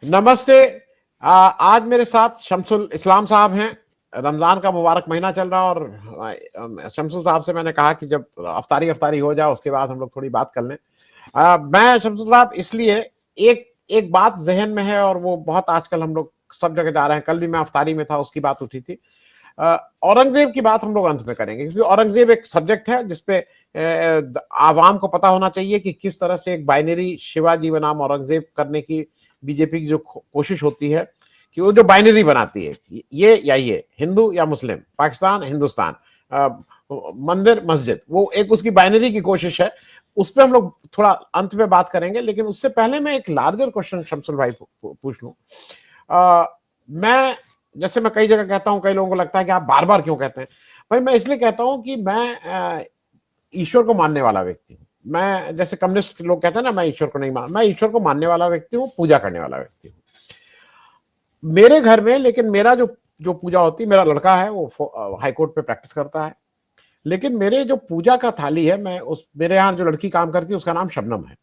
नमस्ते। आज मेरे साथ शमसुल इस्लाम साहब हैं। रमजान का मुबारक महीना चल रहा और शमसुल साहब से मैंने कहा कि जब अफ्तारी अफ्तारी हो जाए उसके बाद हम लोग थोड़ी बात कर लें। मैं शमसुल साहब इसलिए एक एक बात जहन में है और वो बहुत आजकल हम लोग सब जगह जा रहे हैं। कल भी मैं अफ्तारी में था, उसकी बात उठी थी। औरंगजेब की बात हम लोग अंत में करेंगे क्योंकि औरंगजेब एक सब्जेक्ट है जिसपे आवाम को पता होना चाहिए कि किस तरह से एक बाइनरी शिवाजी बनाम औरंगजेब करने की बीजेपी की जो कोशिश होती है कि वो जो बाइनरी बनाती है, ये या ये, हिंदू या मुस्लिम, पाकिस्तान हिंदुस्तान, मंदिर मस्जिद, वो एक उसकी बाइनरी की कोशिश है। उस पर हम लोग थोड़ा अंत में बात करेंगे, लेकिन उससे पहले मैं एक लार्जर क्वेश्चन शमसुल भाई पूछ लूं। मैं जैसे मैं कई जगह कहता हूं, कई लोगों को लगता है कि आप बार बार क्यों कहते हैं। भाई मैं इसलिए कहता हूं कि मैं ईश्वर को मानने वाला व्यक्ति हूं। मैं, जैसे कम्युनिस्ट लोग कहते हैं ना, मैं ईश्वर को नहीं मान, मैं ईश्वर को मानने वाला व्यक्ति हूं, पूजा करने वाला व्यक्ति हूं मेरे घर में। लेकिन मेरा जो जो पूजा होती है, मेरा लड़का है वो हाई कोर्ट पे प्रैक्टिस करता है, लेकिन मेरे जो पूजा का थाली है, मैं उस मेरे यहाँ जो लड़की काम करती है उसका नाम शबनम है।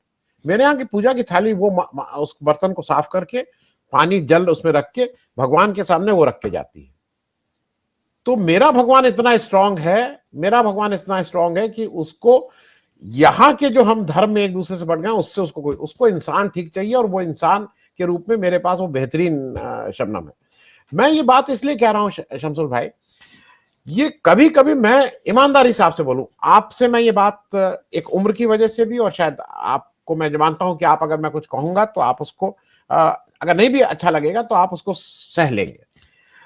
मेरे यहाँ की पूजा की थाली वो उस बर्तन को साफ करके पानी जल उसमें रख के भगवान के सामने वो रख के जाती है। तो मेरा भगवान इतना स्ट्रांग है, मेरा भगवान इतना स्ट्रांग है कि उसको यहाँ के जो हम धर्म में एक दूसरे से बढ़ गए उससे उसको इंसान ठीक चाहिए, और वो इंसान के रूप में मेरे पास वो बेहतरीन शबनम है। मैं ये बात इसलिए कह रहा हूं शमसुल भाई, ये कभी कभी मैं ईमानदारी से आपसे बोलूं, आपसे मैं ये बात एक उम्र की वजह से भी, और शायद आपको मैं मानता हूं कि आप अगर मैं कुछ कहूंगा तो आप उसको अगर नहीं भी अच्छा लगेगा तो आप उसको सह लेंगे।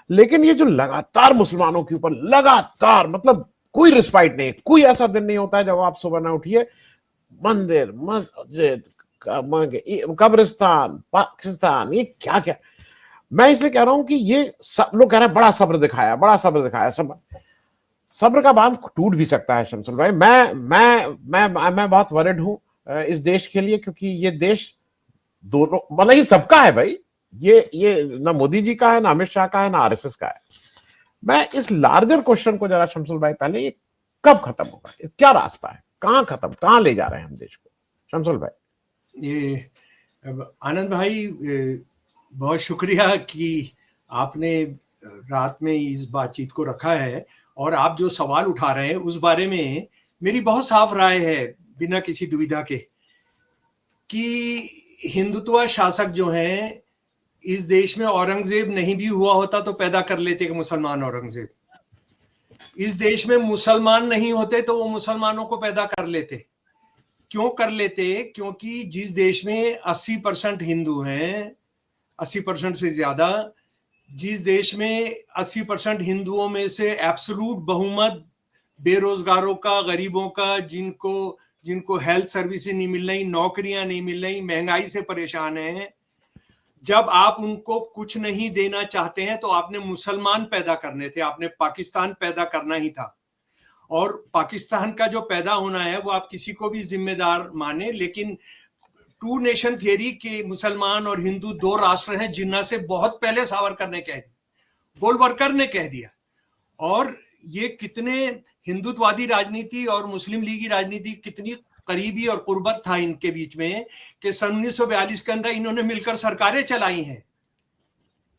लेकिन ये जो लगातार मुसलमानों के ऊपर लगातार, मतलब कोई रिस्पाइट नहीं, कोई ऐसा दिन नहीं होता है जब आप सुबह ना उठिए मंदिर मस्जिद कब्रिस्तान पाकिस्तान, ये क्या क्या। मैं इसलिए कह रहा हूं कि ये सब लोग कह रहे हैं बड़ा सब्र दिखाया, बड़ा सब्र दिखाया। सब्र का बांध टूट भी सकता है शमसुल भाई। मैं बहुत वरिड हूं इस देश के लिए, क्योंकि ये देश दोनों, मतलब ये सबका है भाई। ये ना मोदी जी का है, ना अमित शाह का है, ना आरएसएस का है। मैं इस लार्जर क्वेश्चन को जरा शमसुल भाई, पहले ये कब खत्म होगा, क्या रास्ता है, कहां खत्म, कहां ले जा रहे हैं हम देश को, शमसुल भाई। ये आनंद भाई, बहुत शुक्रिया कि आपने रात में इस बातचीत को रखा है, और आप जो सवाल उठा रहे हैं उस बारे में मेरी बहुत साफ राय है, बिना किसी दुविधा के, कि हिंदुत्व शासक जो हैं इस देश में, औरंगजेब नहीं भी हुआ होता तो पैदा कर लेते कि मुसलमान औरंगजेब। इस देश में मुसलमान नहीं होते तो वो मुसलमानों को पैदा कर लेते। क्यों कर लेते? क्योंकि जिस देश में 80% हिंदू हैं, 80% से ज्यादा, जिस देश में 80% हिंदुओं में से एब्सोल्यूट बहुमत बेरोजगारों का, गरीबों का, जिनको जिनको हेल्थ सर्विसेज नहीं मिल रही, नौकरियां नहीं मिल रही, महंगाई से परेशान हैं, जब आप उनको कुछ नहीं देना चाहते हैं तो आपने मुसलमान पैदा करने थे, आपने पाकिस्तान पैदा करना ही था। और पाकिस्तान का जो पैदा होना है वो आप किसी को भी जिम्मेदार माने, लेकिन टू नेशन थियरी के मुसलमान और हिंदू दो राष्ट्र हैं, जिन्ना से बहुत पहले सावरकर ने कह दिया, गोलवरकर ने कह दिया। और ये कितने हिंदुत्ववादी राजनीति और मुस्लिम लीगी राजनीति कितनी करीबी और कुर्बत था इनके बीच में कि सन 1942 के अंदर इन्होंने मिलकर सरकारें चलाई हैं।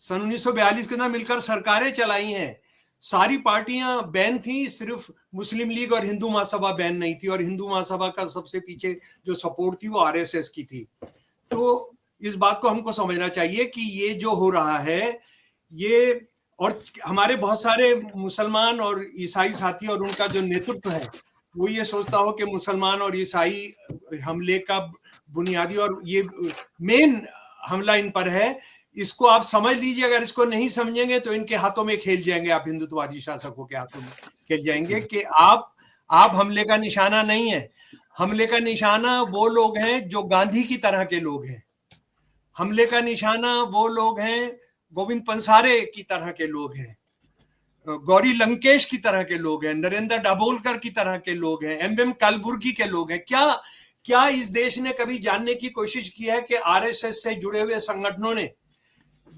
सन 1942 के अंदर मिलकर सरकारें चलाई हैं। सारी पार्टियां बैन थी, सिर्फ मुस्लिम लीग और हिंदू महासभा बैन नहीं थी, और हिंदू महासभा का सबसे पीछे जो सपोर्ट थी वो आरएसएस की थी। तो इस बात को हमको समझना चाहिए कि ये जो हो रहा है ये, और हमारे बहुत सारे मुसलमान और ईसाई साथी और उनका जो नेतृत्व है वो ये सोचता हो कि मुसलमान और ईसाई हमले का बुनियादी और ये मेन हमला इन पर है। इसको आप समझ लीजिए, अगर इसको नहीं समझेंगे तो इनके हाथों में खेल जाएंगे, आप हिंदुत्ववादी शासकों के हाथों में खेल जाएंगे कि आप हमले का निशाना नहीं है। हमले का निशाना वो लोग हैं जो गांधी की तरह के लोग हैं। हमले का निशाना वो लोग हैं गोविंद पंसारे की तरह के लोग हैं, गौरी लंकेश की तरह के लोग हैं, नरेंद्र दाभोलकर की तरह के लोग हैं, एम कलबुर्गी के लोग हैं। क्या इस देश ने कभी जानने की कोशिश की है कि आरएसएस से जुड़े हुए संगठनों ने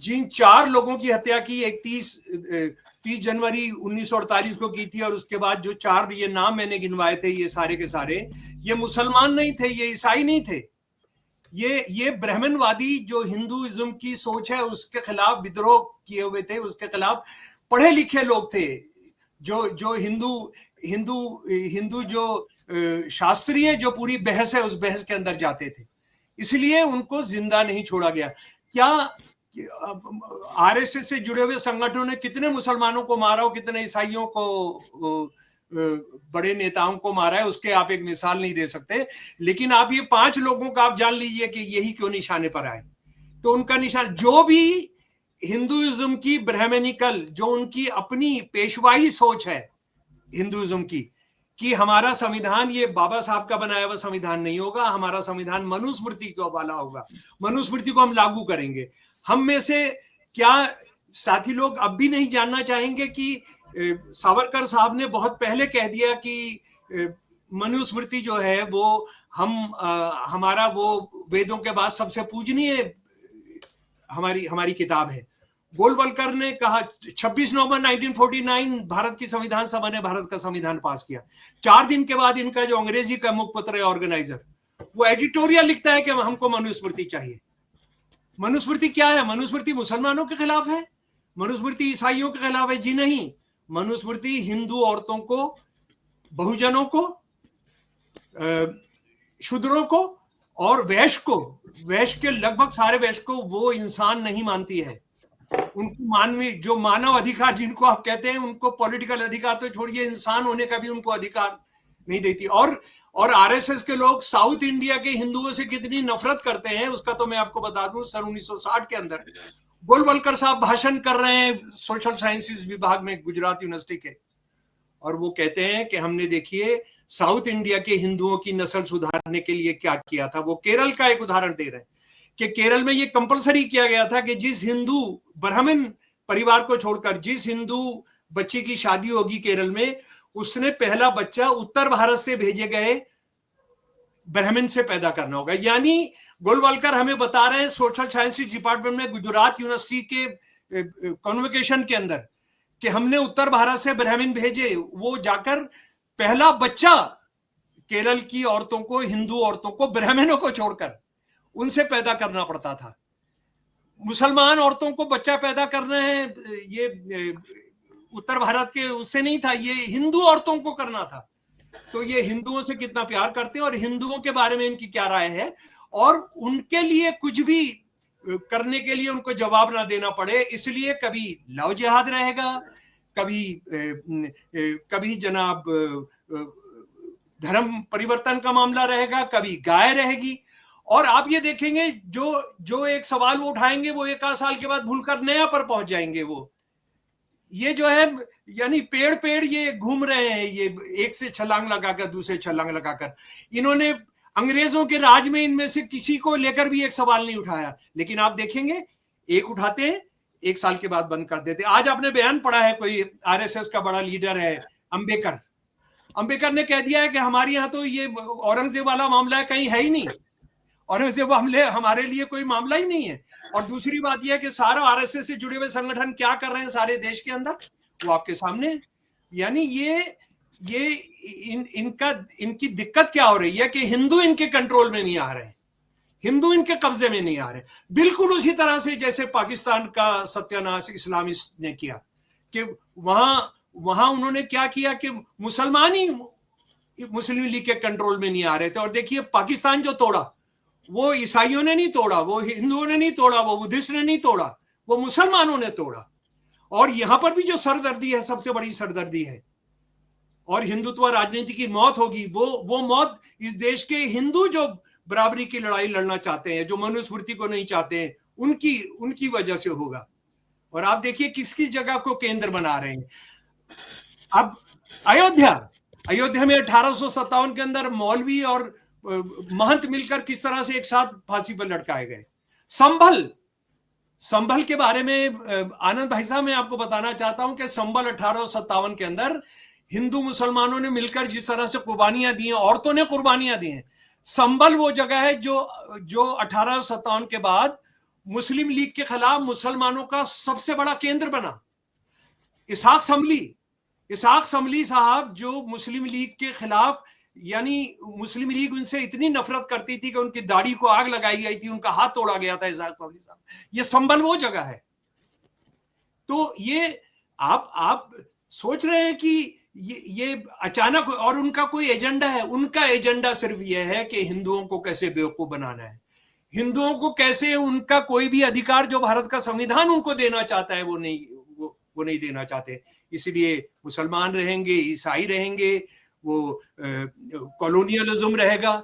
जिन 4 लोगों की हत्या की, एक 30 जनवरी 1948 को की थी, और उसके बाद जो 4 ये नाम मैंने गिनवाए थे, ये सारे के सारे ये मुसलमान नहीं थे, ये ईसाई नहीं थे, ये ब्राह्मणवादी जो हिंदुइज्म की सोच है उसके खिलाफ विद्रोह किए हुए थे, उसके खिलाफ पढ़े लिखे लोग थे, जो हिंदू जो शास्त्रीय जो पूरी बहस है उस बहस के अंदर जाते थे, इसलिए उनको जिंदा नहीं छोड़ा गया। क्या आरएसएस से जुड़े हुए संगठनों ने कितने मुसलमानों को मारा हो, कितने ईसाइयों को, बड़े नेताओं को मारा है, उसके आप एक मिसाल नहीं दे सकते, लेकिन आप ये 5 लोगों का आप जान लीजिए कि यही क्यों निशाने पर आए। तो उनका निशान, जो भी हिंदुइज्म की ब्राह्मणिकल, जो उनकी अपनी पेशवाई सोच है हिंदुइज्म की, कि हमारा संविधान ये बाबा साहब का बनाया हुआ संविधान नहीं होगा, हमारा संविधान मनुस्मृति को वाला होगा, मनुस्मृति को हम लागू करेंगे। हम में से क्या साथी लोग अब भी नहीं जानना चाहेंगे कि सावरकर साहब ने बहुत पहले कह दिया कि मनुस्मृति जो है वो हमारा वो वेदों के बाद सबसे पूजनीय हमारी किताब है। गोलवलकर ने कहा 26 नवंबर 1949 भारत की संविधान सभा ने भारत का संविधान पास किया। 4 दिन के बाद इनका जो अंग्रेजी का मुखपत्र है ऑर्गेनाइजर, वो एडिटोरियल लिखता है कि हमको मनुस्मृति चाहिए। मनुस्मृति क्या है? मनुस्मृति मुसलमानों के खिलाफ है? मनुस्मृति ईसाइयों के खिलाफ है? जी नहीं, मनुस्मृति हिंदू औरतों को, बहुजनों को, शूद्रों को और वैश्य के लगभग सारे वैश्य को वो इंसान नहीं मानती है। उनको मानवीय जो मानव अधिकार जिनको आप कहते हैं, उनको पॉलिटिकल अधिकार तो छोड़िए, इंसान होने का भी उनको अधिकार नहीं देती। और आरएसएस के लोग साउथ इंडिया के हिंदुओं से कितनी नफरत करते हैं उसका तो मैं आपको बता दूं। सन 1960 के अंदर गोलवलकर साहब भाषण कर रहे हैं सोशल साइंसेस विभाग में गुजरात यूनिवर्सिटी के, और वो कहते हैं कि हमने देखिए साउथ इंडिया के हिंदुओं की नस्ल सुधारने के लिए क्या किया था। वो केरल का एक उदाहरण दे रहे हैं कि केरल में ये कंपलसरी किया गया था कि जिस हिंदू ब्राह्मण परिवार को छोड़कर जिस हिंदू बच्चे की शादी होगी केरल में, उसने पहला बच्चा उत्तर भारत से भेजे गए ब्राह्मण से पैदा करना होगा। यानी गोलवलकर हमें बता रहे हैं सोशल साइंसेस डिपार्टमेंट में गुजरात यूनिवर्सिटी के कॉन्वोकेशन के अंदर कि हमने उत्तर भारत से ब्राह्मण भेजे, वो जाकर पहला बच्चा केरल की औरतों को, हिंदू औरतों को, ब्राह्मणों को छोड़कर उनसे पैदा करना पड़ता था। मुसलमान औरतों को बच्चा पैदा करना है, ये उत्तर भारत के उससे नहीं था, ये हिंदू औरतों को करना था। तो ये हिंदुओं से कितना प्यार करते हैं और हिंदुओं के बारे में इनकी क्या राय है, और उनके लिए कुछ भी करने के लिए उनको जवाब ना देना पड़े, इसलिए कभी लव जिहाद रहेगा, कभी जनाब धर्म परिवर्तन का मामला रहेगा, कभी गाय रहेगी। और आप ये देखेंगे जो एक सवाल वो उठाएंगे वो 1 साल के बाद भूलकर नया पर पहुंच जाएंगे। वो ये जो है यानी पेड़ ये घूम रहे हैं, ये एक से छलांग लगाकर दूसरे छलांग लगाकर। इन्होंने अंग्रेजों के राज में इनमें से किसी को लेकर भी एक सवाल नहीं उठाया, लेकिन आप देखेंगे एक उठाते हैं 1 साल के बाद बंद कर देते। आज आपने बयान पढ़ा है, कोई आरएसएस का बड़ा लीडर है अंबेडकर ने कह दिया है कि हमारे यहाँ तो ये औरंगजेब वाला मामला है, कहीं है ही नहीं, औरंगजेब हमारे लिए कोई मामला ही नहीं है। और दूसरी बात यह है कि सारा आरएसएस से जुड़े हुए संगठन क्या कर रहे हैं सारे देश के अंदर, वो आपके सामने। यानी ये इनकी दिक्कत क्या हो रही है कि हिंदू इनके कंट्रोल में नहीं आ रहे, हिंदू इनके कब्जे में नहीं आ रहे। बिल्कुल उसी तरह से जैसे पाकिस्तान का सत्यानाश इस्लामिस्ट ने किया कि वहां उन्होंने क्या किया कि मुसलमान ही मुस्लिम लीग के कंट्रोल में नहीं आ रहे थे। और देखिए पाकिस्तान जो तोड़ा, वो ईसाइयों ने नहीं तोड़ा, वो हिंदुओं ने नहीं तोड़ा, वो बुद्धिस्ट ने नहीं तोड़ा, वो मुसलमानों ने तोड़ा। और यहां पर भी जो सरदर्दी है, सबसे बड़ी सरदर्दी है, और हिंदुत्व राजनीति की मौत होगी, वो मौत इस देश के हिंदू जो बराबरी की लड़ाई लड़ना चाहते हैं, जो मनुस्मृति को नहीं चाहते हैं, उनकी वजह से होगा। और आप देखिए किस किस जगह को केंद्र बना रहे हैं। अब अयोध्या में 1857 के अंदर मौलवी और महंत मिलकर किस तरह से एक साथ फांसी पर लटकाए गए। संभल के बारे में आनंद भाई साहब मैं आपको बताना चाहता हूं कि संभल 1857 के अंदर हिंदू मुसलमानों ने मिलकर जिस तरह से कुर्बानियां दी हैं, औरतों ने कुर्बानियां दी हैं। संभल वो जगह है जो 1857 के बाद मुस्लिम लीग के खिलाफ मुसलमानों का सबसे बड़ा केंद्र बना। इसहाक समली साहब जो मुस्लिम लीग के खिलाफ यानी मुस्लिम लीग उनसे इतनी नफरत करती थी कि उनकी दाढ़ी को आग लगाई गई थी, उनका हाथ तोड़ा गया था एजाज चौधरी साहब। ये संभल वो जगह है। तो ये आप सोच रहे हैं कि ये अचानक, और उनका कोई एजेंडा है? उनका एजेंडा सिर्फ ये है कि हिंदुओं को कैसे बेवकूफ बनाना है, हिंदुओं को कैसे उनका कोई भी अधिकार जो भारत का संविधान उनको देना चाहता है वो नहीं देना चाहते। इसलिए मुसलमान रहेंगे, ईसाई रहेंगे, वो कॉलोनियलिज्म रहेगा।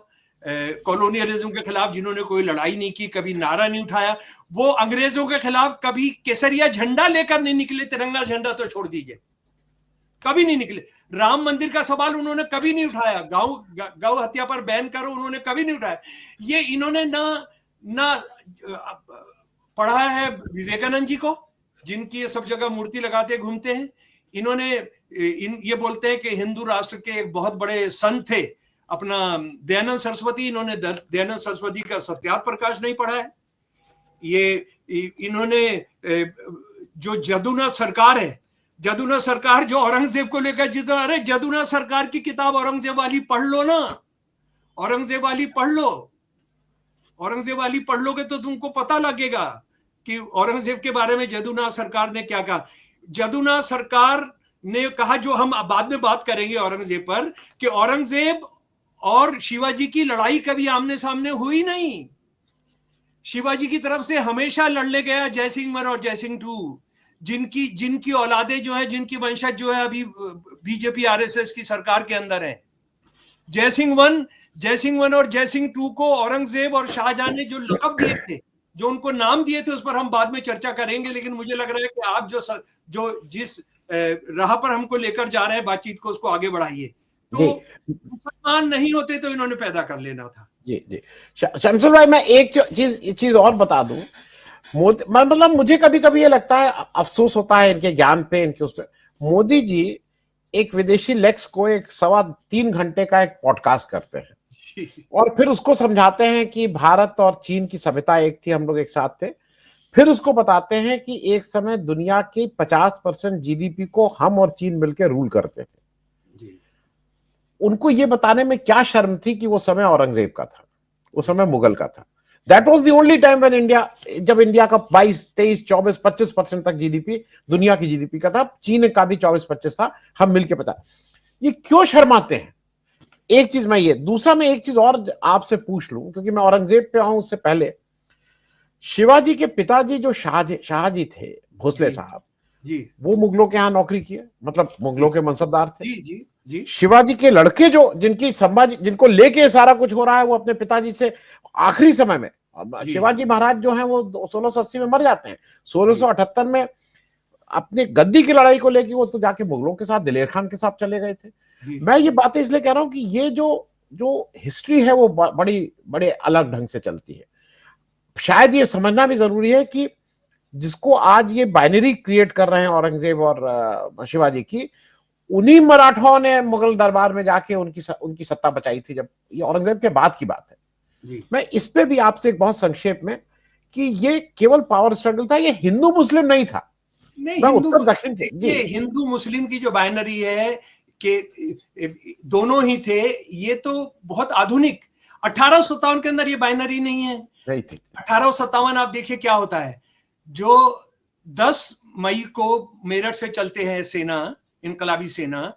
कॉलोनियलिज्म के खिलाफ जिन्होंने कोई लड़ाई नहीं की, कभी नारा नहीं उठाया, वो अंग्रेजों के खिलाफ कभी केसरिया झंडा लेकर नहीं निकले, तिरंगा झंडा तो छोड़ दीजिए, कभी नहीं निकले। राम मंदिर का सवाल उन्होंने कभी नहीं उठाया, गौ हत्या पर बैन करो उन्होंने कभी नहीं उठाया। ये इन्होंने ना पढ़ा है विवेकानंद जी को, जिनकी ये सब जगह मूर्ति लगाते घूमते हैं। इन्होंने ये बोलते हैं कि हिंदू राष्ट्र के एक बहुत बड़े संत थे अपना दयानंद सरस्वती, इन्होंने दयानंद सरस्वती का सत्यार्थ प्रकाश नहीं पढ़ा है। ये इन्होंने जो जदुनाथ सरकार है, जदुनाथ सरकार जो औरंगजेब को लेकर जितना, अरे जदुनाथ सरकार की किताब औरंगजेब वाली पढ़ लो ना, औरंगजेब वाली पढ़ लो, औरंगजेब वाली पढ़ लोगे तो तुमको पता लगेगा कि औरंगजेब के बारे में जदुनाथ सरकार ने क्या कहा। जदुनाथ सरकार ने कहा, जो हम बाद में बात करेंगे औरंगजेब पर, कि औरंगजेब और शिवाजी की लड़ाई कभी आमने सामने हुई नहीं। शिवाजी की तरफ से हमेशा लड़ने गया जयसिंह 1 और जयसिंह 2, जिनकी औलादे जो है, जिनकी वंशज जो है अभी बीजेपी आरएसएस की सरकार के अंदर है। जयसिंह 1 और जयसिंह 2 को औरंगजेब और शाहजहां ने जो लक़ब दिए थे, जो उनको नाम दिए थे, उस पर हम बाद में चर्चा करेंगे। लेकिन मुझे लग रहा है कि आप जिस राह पर हमको लेकर जा रहे हैं बातचीत को, उसको आगे बढ़ाइए। तो मुसलमान नहीं होते तो इन्होंने पैदा कर लेना था। जी शमसुल भाई, मैं एक चीज और बता दूं। मतलब मुझे कभी कभी ये लगता है, अफसोस होता है इनके ज्ञान पे, इनके उस पर। मोदी जी एक विदेशी लेक्स को एक 3.25 घंटे का एक पॉडकास्ट करते हैं और फिर उसको समझाते हैं कि भारत और चीन की सभ्यता एक थी, हम लोग एक साथ थे। फिर उसको बताते हैं कि एक समय दुनिया के 50% जीडीपी को हम और चीन मिलकर रूल करते थे। उनको ये बताने में क्या शर्म थी कि वो समय औरंगजेब का था, वो समय मुगल का था। That was the only time when India, जब इंडिया का 22, 23, 24, 25% तक जीडीपी दुनिया की जीडीपी का था, चीन का भी 24-25 था, हम मिलके पता। ये क्यों शर्माते हैं? एक चीज मैं ये, दूसरा मैं एक चीज और आपसे पूछ लूं, क्योंकि मैं औरंगजेब पे आऊं उससे पहले, शिवाजी के पिताजी जो शाहजी थे, भोसले साहब जी, वो मुगलों के यहाँ नौकरी किए, मतलब मुगलों के मनसबदार थे। जी। शिवाजी के लड़के जो जिनको लेके सारा कुछ हो रहा है, वो अपने पिताजी से आखिरी समय में, शिवाजी महाराज जो हैं वो 1680 में मर जाते हैं, 1678 में अपने गद्दी की लड़ाई को लेके वो तो जाके मुगलों के साथ, दिलेर खान के साथ चले गए थे। मैं ये बातें इसलिए कह रहा हूं कि ये जो हिस्ट्री है वो बड़े अलग ढंग से चलती है। शायद ये समझना भी जरूरी है कि जिसको आज ये बाइनरी क्रिएट कर रहे हैं औरंगजेब और शिवाजी की, उन्हीं मराठाओं ने मुगल दरबार में जाके उनकी सत्ता बचाई थी, जब ये औरंगजेब के बाद की बात है जी। मैं इस पे भी आपसे एक बहुत संक्षेप में, कि ये केवल पावर स्ट्रगल था, ये हिंदू मुस्लिम नहीं था। नहीं, उत्तर दक्षिण थे। ये हिंदू मुस्लिम की जो बाइनरी है कि दोनों ही थे, ये तो बहुत आधुनिक। 1857 के अंदर ये बाइनरी नहीं है। 1857 आप देखिए क्या होता है, जो 10 मई को मेरठ से चलते हैं सेना, इनकलाबी सेना,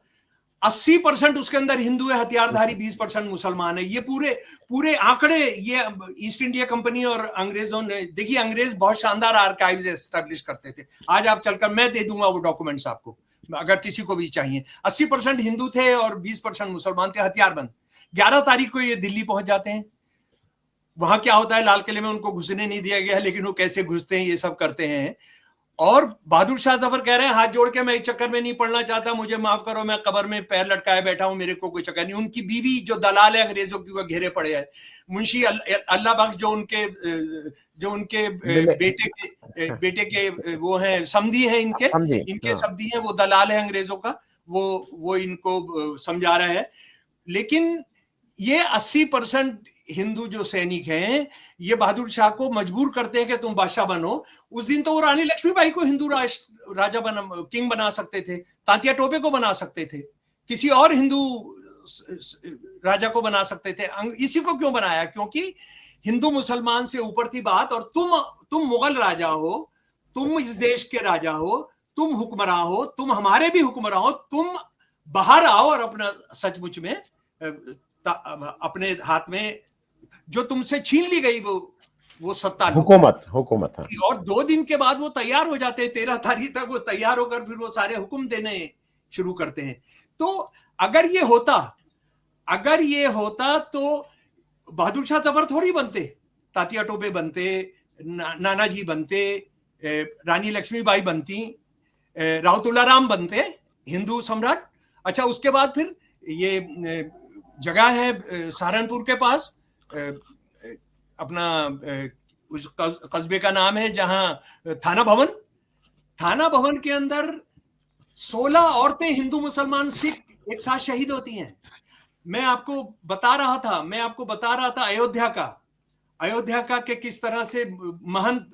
80% उसके अंदर हिंदू है, हथियारधारी 20% मुसलमान है। ये पूरे आंकड़े ये ईस्ट इंडिया कंपनी और अंग्रेजों ने, देखिए अंग्रेज बहुत शानदार आर्काइव्स एस्टैब्लिश करते थे। आज आप चलकर, मैं दे दूंगा वो डॉक्यूमेंट्स आपको, अगर किसी को भी चाहिए। 80% हिंदू थे और 20% मुसलमान थे, हथियारबंद। 11 तारीख को ये दिल्ली पहुंच जाते हैं। वहां क्या होता है, लाल किले में उनको घुसने नहीं दिया गया, लेकिन वो कैसे घुसते हैं ये सब करते हैं। और बहादुर शाह जफर कह रहे हैं, हाथ जोड़ के मैं इस चक्कर में नहीं पड़ना चाहता, मुझे माफ करो, मैं कब्र में पैर लटकाए बैठा हूं, मेरे को कोई चक्कर नहीं। उनकी बीवी जो दलाल है अंग्रेजों की, वो घेरे पड़े है। मुंशी अल्लाह बख्श जो उनके बेटे के वो हैं, समधी हैं, इनके समधी हैं, वो दलाल है अंग्रेजों का, वो इनको समझा रहा है। लेकिन ये 80% हिंदू जो सैनिक हैं, ये बहादुर शाह को मजबूर करते हैं कि तुम बादशाह बनो। उस दिन तो वो रानी लक्ष्मीबाई को हिंदू राजा किंग बना सकते थे, तांतिया टोपे को बना सकते थे, किसी और हिंदू राजा को बना सकते थे। इसी को क्यों बनाया? क्योंकि हिंदू मुसलमान से ऊपर थी बात, और तुम मुगल राजा हो, तुम इस देश के राजा हो, तुम हुक्मरान हो, तुम हमारे भी हुक्मरान हो, तुम बाहर आओ और अपना सचमुच में अपने हाथ में जो तुमसे छीन ली गई वो सत्ता हुकूमत है। और 2 दिन के बाद वो तैयार हो जाते हैं, 13 तारीख तक वो तैयार होकर फिर वो सारे हुक्म देने शुरू करते हैं। तो अगर ये होता तो बहादुर शाह जफर थोड़ी बनते, तात्या टोपे बनते, नानाजी बनते, रानी लक्ष्मीबाई बनती, राव तुलाराम बनते, हिंदू सम्राट। अच्छा, उसके बाद फिर ये जगह है सहारनपुर के पास, अपना उस कस्बे का नाम है जहां थाना भवन के अंदर 16 औरतें हिंदू मुसलमान सिख एक साथ शहीद होती हैं। मैं आपको बता रहा था अयोध्या का के किस तरह से महंत,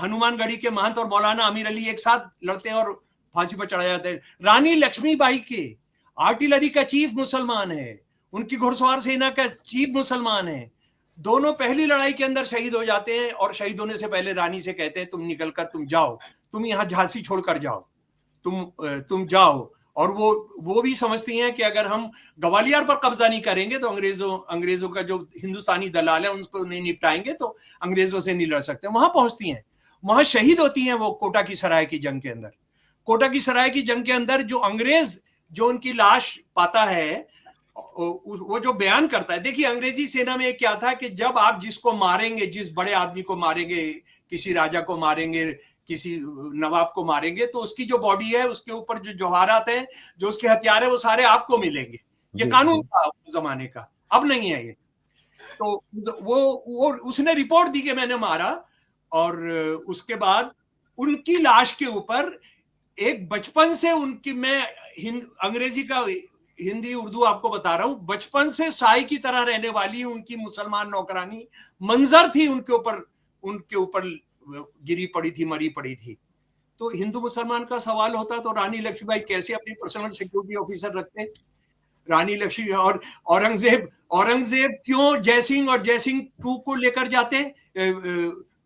हनुमानगढ़ी के महंत और मौलाना अमीर अली एक साथ लड़ते हैं और फांसी पर चढ़ा जाते हैं। रानी लक्ष्मीबाई के आर्टिलरी का चीफ मुसलमान है, उनकी घुड़सवार सेना का चीफ मुसलमान है। दोनों पहली लड़ाई के अंदर शहीद हो जाते हैं, और शहीद होने से पहले रानी से कहते हैं तुम निकल कर तुम जाओ, तुम यहाँ झांसी छोड़कर जाओ, तुम जाओ। और वो भी समझती हैं कि अगर हम ग्वालियर पर कब्जा नहीं करेंगे तो अंग्रेजों का जो हिंदुस्तानी दलाल है उनको नहीं निपटाएंगे तो अंग्रेजों से नहीं लड़ सकते। वहां पहुंचती हैं, वहां शहीद होती हैं वो कोटा की सराय की जंग के अंदर। कोटा की सराय की जंग के अंदर जो अंग्रेज जो उनकी लाश पाता है, वो जो बयान करता है, देखिए अंग्रेजी सेना में क्या था कि जब आप जिसको मारेंगे, जिस बड़े आदमी को मारेंगे, किसी राजा को मारेंगे, किसी नवाब को मारेंगे, तो उसकी जो बॉडी है उसके ऊपर जो जवाहरात है, जो उसके हथियार है, वो सारे आपको मिलेंगे। ये कानून था उस जमाने का, अब नहीं है ये। तो वो उसने रिपोर्ट दी कि मैंने मारा, और उसके बाद उनकी लाश के ऊपर एक बचपन से उनकी, मैं अंग्रेजी का हिंदी उर्दू आपको बता रहा हूं, बचपन से साई की तरह रहने वाली उनकी मुसलमान नौकरानी मंजर थी, उनके ऊपर गिरी पड़ी थी, मरी पड़ी थी। तो हिंदू मुसलमान का सवाल होता तो रानी लक्ष्मीबाई कैसे अपनी पर्सनल सिक्योरिटी ऑफिसर रखते? रानी लक्ष्मी और औरंगजेब क्यों जयसिंह और जयसिंह 2 को लेकर जाते?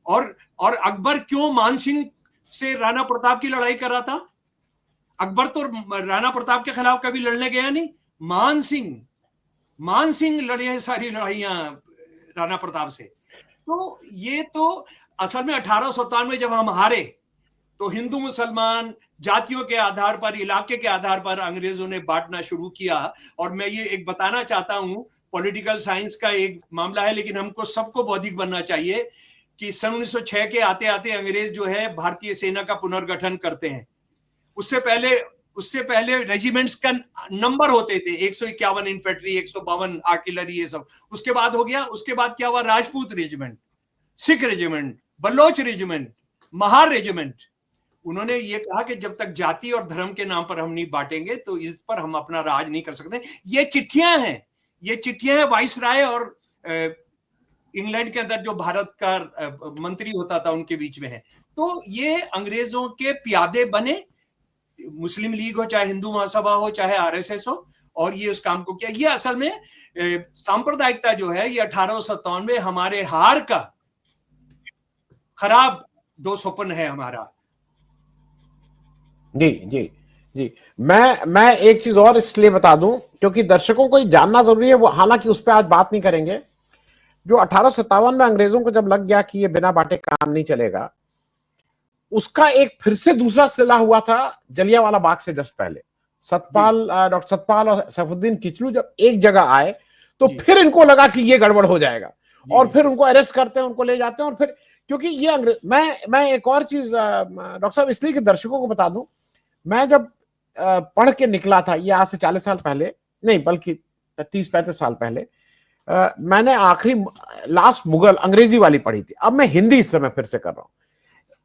और अकबर क्यों मानसिंह से राणा प्रताप की लड़ाई कर रहा था? अकबर तो राणा प्रताप के खिलाफ कभी लड़ने गया नहीं, मान सिंह लड़े सारी लड़ाइयां राणा प्रताप से। तो ये तो असल में 1897 जब हम हारे तो हिंदू मुसलमान जातियों के आधार पर, इलाके के आधार पर अंग्रेजों ने बांटना शुरू किया। और मैं ये एक बताना चाहता हूं, पॉलिटिकल साइंस का एक मामला है, लेकिन हमको सबको बौद्धिक बनना चाहिए कि सन 1906 के आते आते अंग्रेज जो है भारतीय सेना का पुनर्गठन करते हैं। उससे पहले रेजिमेंट्स का नंबर होते थे, 151 इन्फेंट्री, 152 आर्टिलरी, ये सब। उसके बाद हो गया, उसके बाद क्या हुआ? Rajput regiment, Sikh regiment, Baloch regiment, Mahar regiment. उन्होंने ये कहा कि जब तक जाति और धर्म के नाम पर हम नहीं बांटेंगे तो इस पर हम अपना राज नहीं कर सकते। ये चिट्ठियां हैं वाइस राय और इंग्लैंड के अंदर जो भारत का मंत्री होता था उनके बीच में है। तो ये अंग्रेजों के प्यादे बने, मुस्लिम लीग हो, चाहे हिंदू महासभा हो, चाहे आरएसएस हो, और ये उस काम को किया। ये असल में सांप्रदायिकता जो है, ये 1897 हमारे हार का खराब 2 स्वप्न है हमारा। जी जी जी, मैं एक चीज और इसलिए बता दूं क्योंकि दर्शकों को जानना जरूरी है, वो हालांकि उस पर आज बात नहीं करेंगे। जो 1857 में अंग्रेजों को जब लग गया कि ये बिना बांटे काम नहीं चलेगा, उसका एक फिर से दूसरा सिला हुआ था जलियांवाला बाग से जस्ट पहले। डॉक्टर सतपाल और सैफुद्दीन किचलू जब एक जगह आए तो फिर इनको लगा कि ये गड़बड़ हो जाएगा, और फिर उनको अरेस्ट करते हैं, उनको ले जाते हैं। और फिर क्योंकि ये मैं एक और चीज डॉक्टर साहब इसलिए कि दर्शकों को बता दूं, मैं जब पढ़ के निकला था, ये आज से 40 साल पहले नहीं बल्कि 30-35 साल पहले, मैंने आखिरी लास्ट मुगल अंग्रेजी वाली पढ़ी थी। अब मैं हिंदी इस समय फिर से कर रहा हूं।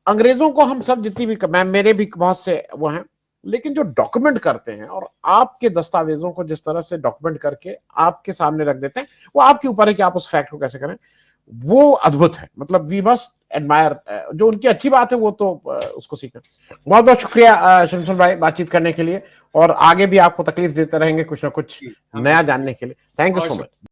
अंग्रेजों को हम सब जितनी भी, मेरे भी बहुत से वो हैं, लेकिन जो डॉक्यूमेंट करते हैं और आपके दस्तावेजों को जिस तरह से डॉक्यूमेंट करके आपके सामने रख देते हैं, वो आपके ऊपर है कि आप उस फैक्ट को कैसे करें। वो अद्भुत है। मतलब वी मस्ट एडमायर, जो उनकी अच्छी बात है वो तो उसको सीखें। बहुत बहुत शुक्रिया शमसुल भाई बातचीत करने के लिए, और आगे भी आपको तकलीफ देते रहेंगे कुछ ना कुछ जी, हाँ, नया जी। जानने के लिए। थैंक यू और सो शुक्रिया। मच।